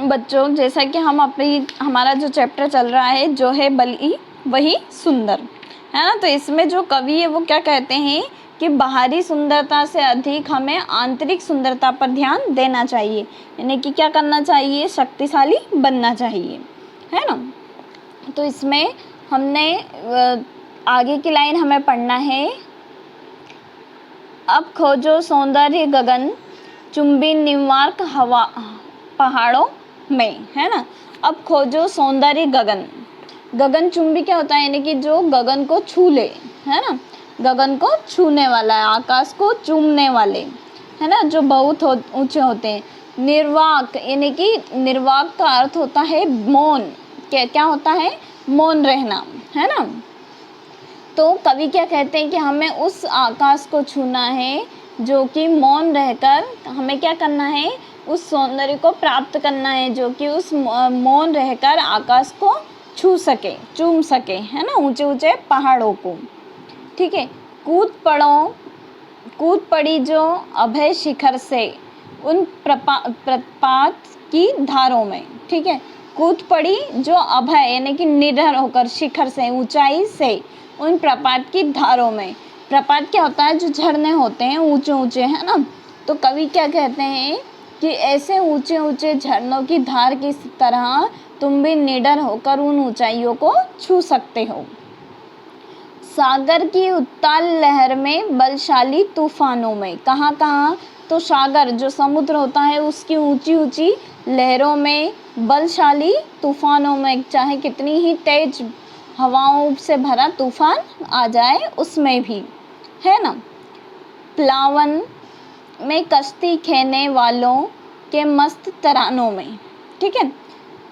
बच्चों, जैसा कि हमारा जो चैप्टर चल रहा है जो है बली वही सुंदर, है ना। तो इसमें जो कवि है वो क्या कहते हैं कि बाहरी सुंदरता से अधिक हमें आंतरिक सुंदरता पर ध्यान देना चाहिए, यानी कि क्या करना चाहिए, शक्तिशाली बनना चाहिए, है ना। तो इसमें हमने आगे की लाइन हमें पढ़ना है, अब खोजो सौंदर्य गगन चुंबी निम्बार्क हवा पहाड़ों में, है ना। अब खोजो सौंदर्य गगन, गगन चुंबी क्या होता है, यानी कि जो गगन को छू ले, है ना, गगन को छूने वाला है, आकाश को चूमने वाले, है ना, जो बहुत ऊंचे होते हैं। निर्वाक, यानी कि निर्वाक का अर्थ होता है मौन, क्या होता है, मौन रहना, है ना। तो कवि क्या कहते हैं कि हमें उस आकाश को छूना है जो कि मौन रहकर, हमें क्या करना है, उस सौंदर्य को प्राप्त करना है जो कि उस मौन रहकर आकाश को छू सके, चूम सके, है ना, ऊंचे ऊंचे पहाड़ों को। ठीक है। कूद पड़ी जो अभय शिखर से उन प्रपात की धारों में। ठीक है। कूद पड़ी जो अभय यानी कि निडर होकर, शिखर से, ऊंचाई से, उन प्रपात की धारों में। प्रपात क्या होता है, जो झरने होते हैं ऊंचे ऊंचे, है ना। तो कवि क्या कहते हैं कि ऐसे ऊंचे ऊंचे झरनों की धार की तरह तुम भी निडर होकर उन ऊंचाइयों को छू सकते हो। सागर की उत्ताल लहर में, बलशाली तूफानों में। कहाँ कहाँ, तो सागर जो समुद्र होता है उसकी ऊंची ऊंची लहरों में, बलशाली तूफानों में, चाहे कितनी ही तेज हवाओं से भरा तूफान आ जाए उसमें भी, है ना। प्लावन में कश्ती खेने वालों के मस्त तरानों में। ठीक है।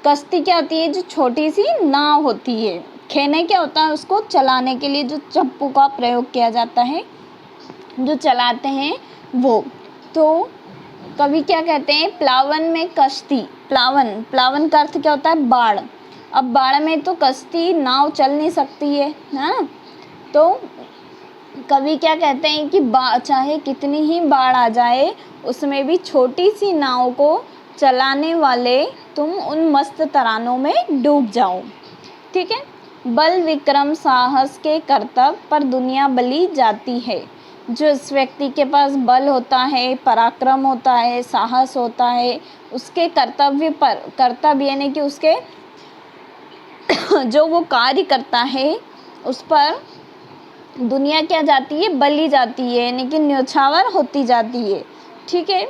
कश्ती क्या होती है, जो छोटी सी नाव होती है। खेने क्या होता है, उसको चलाने के लिए जो चप्पू का प्रयोग किया जाता है, जो चलाते हैं वो। तो कवि क्या कहते हैं, प्लावन में कश्ती, प्लावन का अर्थ क्या होता है, बाढ़। अब बाढ़ में तो कश्ती, नाव चल नहीं सकती है ना। तो कवि क्या कहते हैं कि चाहे कितनी ही बाढ़ आ जाए उसमें भी छोटी सी नाव को चलाने वाले तुम उन मस्त तरानों में डूब जाओ। ठीक है। बल विक्रम साहस के कर्तव्य पर दुनिया बली जाती है। जो इस व्यक्ति के पास बल होता है, पराक्रम होता है, साहस होता है, उसके कर्तव्य यानी कि उसके जो वो कार्य करता है उस पर दुनिया क्या जाती है, बली जाती है, यानी कि न्योछावर होती जाती है। ठीक है।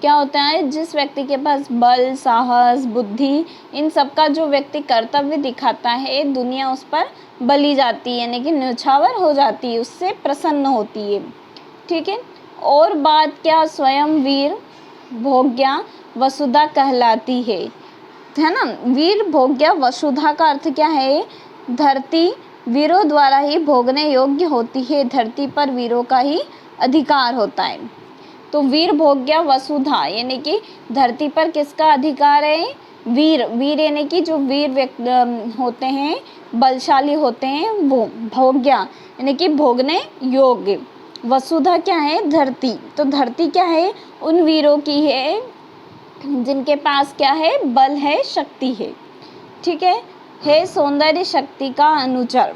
क्या होता है, जिस व्यक्ति के पास बल, साहस, बुद्धि, इन सब का जो व्यक्ति कर्तव्य दिखाता है, दुनिया उस पर बली जाती है, यानी कि न्योछावर हो जाती है, उससे प्रसन्न होती है। ठीक है। और बात क्या, स्वयं वीर भोग्या वसुधा कहलाती है ना। वीर भोग्या वसुधा का अर्थ क्या है, धरती वीरों द्वारा ही भोगने योग्य होती है, धरती पर वीरों का ही अधिकार होता है। तो वीर भोग्या वसुधा यानी कि धरती पर किसका अधिकार है, वीर यानी कि जो वीर व्यक्ति होते हैं, बलशाली होते हैं, वो भोग्या यानी कि भोगने योग्य, वसुधा क्या है, धरती। तो धरती क्या है, उन वीरों की है जिनके पास क्या है, बल है, शक्ति है। ठीक है। सौंदर्य शक्ति का अनुचर,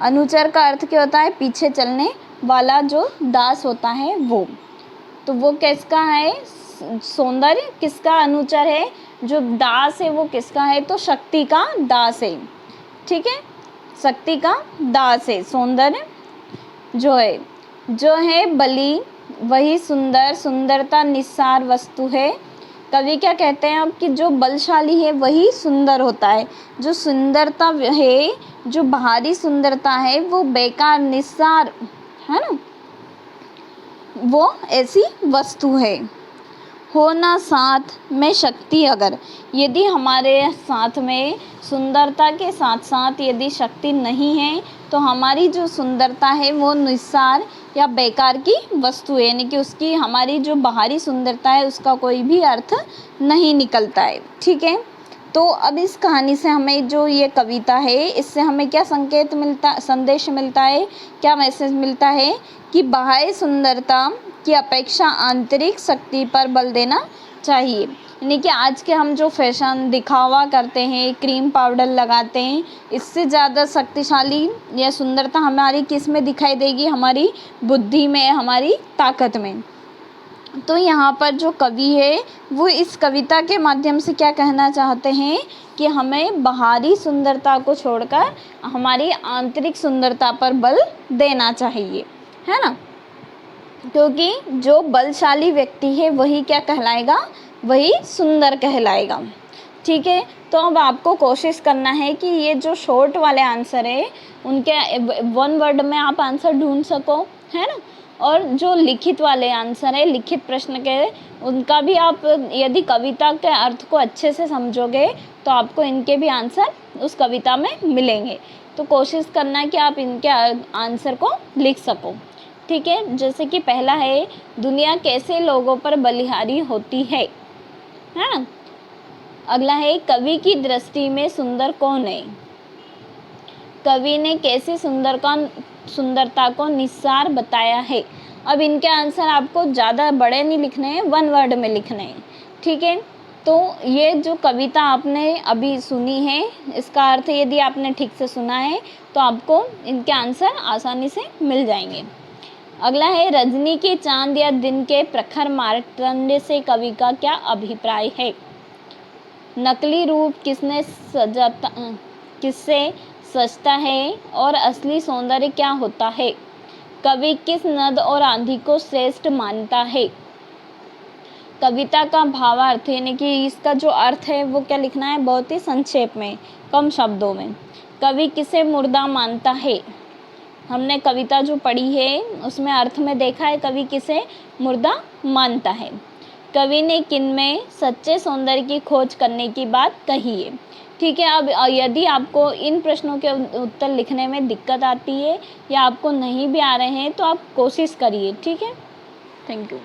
अनुचर का अर्थ क्या होता है, पीछे चलने वाला जो दास होता है वो। तो वो किसका है, सौंदर्य किसका अनुचर है, जो दास है वो किसका है, तो शक्ति का दास है। ठीक है। शक्ति का दास है सौंदर्य, जो है बली वही सुंदर, सुंदरता निस्सार वस्तु है। कवि क्या कहते हैं अब कि जो बलशाली है वही सुंदर होता है, जो सुंदरता है, जो बाहरी सुंदरता है वो बेकार, निस्सार, है ना, वो ऐसी वस्तु है। होना साथ में शक्ति, अगर यदि हमारे साथ में सुंदरता के साथ साथ यदि शक्ति नहीं है तो हमारी जो सुंदरता है वो निस्सार या बेकार की वस्तु है, यानी कि उसकी, हमारी जो बाहरी सुंदरता है उसका कोई भी अर्थ नहीं निकलता है। ठीक है। तो अब इस कहानी से हमें जो ये कविता है इससे हमें क्या संदेश मिलता है, क्या मैसेज मिलता है कि बाह्य सुंदरता की अपेक्षा आंतरिक शक्ति पर बल देना चाहिए, यानी कि आज के हम जो फैशन दिखावा करते हैं, क्रीम पाउडर लगाते हैं, इससे ज़्यादा शक्तिशाली या सुंदरता हमारी किस में दिखाई देगी? हमारी बुद्धि में, हमारी ताकत में। तो यहाँ पर जो कवि है वो इस कविता के माध्यम से क्या कहना चाहते हैं कि हमें बाहरी सुंदरता को छोड़कर हमारी आंतरिक सुंदरता पर बल देना चाहिए, है ना। क्योंकि जो बलशाली व्यक्ति है वही क्या कहलाएगा? वही सुंदर कहलाएगा। ठीक है, तो अब आपको कोशिश करना है कि ये जो शॉर्ट वाले आंसर है उनके 1 वर्ड में आप आंसर ढूंढ सको, है ना। और जो लिखित वाले आंसर है, लिखित प्रश्न के, उनका भी आप यदि कविता के अर्थ को अच्छे से समझोगे तो आपको इनके भी आंसर उस कविता में मिलेंगे। तो कोशिश करना कि आप इनके आंसर को लिख सको। ठीक है, जैसे कि पहला है, दुनिया कैसे लोगों पर बलिहारी होती है ना। अगला है, कवि की दृष्टि में सुंदर कौन है? कवि ने कैसे सुंदरता को निस्सार बताया है? अब इनके आंसर आपको ज़्यादा बड़े नहीं लिखने हैं, 1 वर्ड में लिखने हैं। ठीक है, तो ये जो कविता आपने अभी सुनी है, इसका अर्थ यदि आपने ठीक से सुना है तो आपको इनके आंसर आसानी से मिल जाएंगे। अगला है, रजनी के चांद या दिन के प्रखर मार्तंड से कवि का क्या अभिप्राय है? नकली रूप किससे सजता है और असली सौंदर्य क्या होता है? कवि किस नद और आंधी को श्रेष्ठ मानता है? कविता का भावार्थ यानी कि इसका जो अर्थ है वो क्या लिखना है? बहुत ही संक्षेप में, कम शब्दों में। कवि किसे मुर्दा मानता है? हमने कविता जो पढ़ी है उसमें अर्थ में देखा है कवि किसे मुर्दा मानता है। कवि ने किनमें सच्चे सौंदर्य की खोज करने की बात कही है? ठीक है, अब यदि आपको इन प्रश्नों के उत्तर लिखने में दिक्कत आती है या आपको नहीं भी आ रहे हैं तो आप कोशिश करिए। ठीक है, थैंक यू।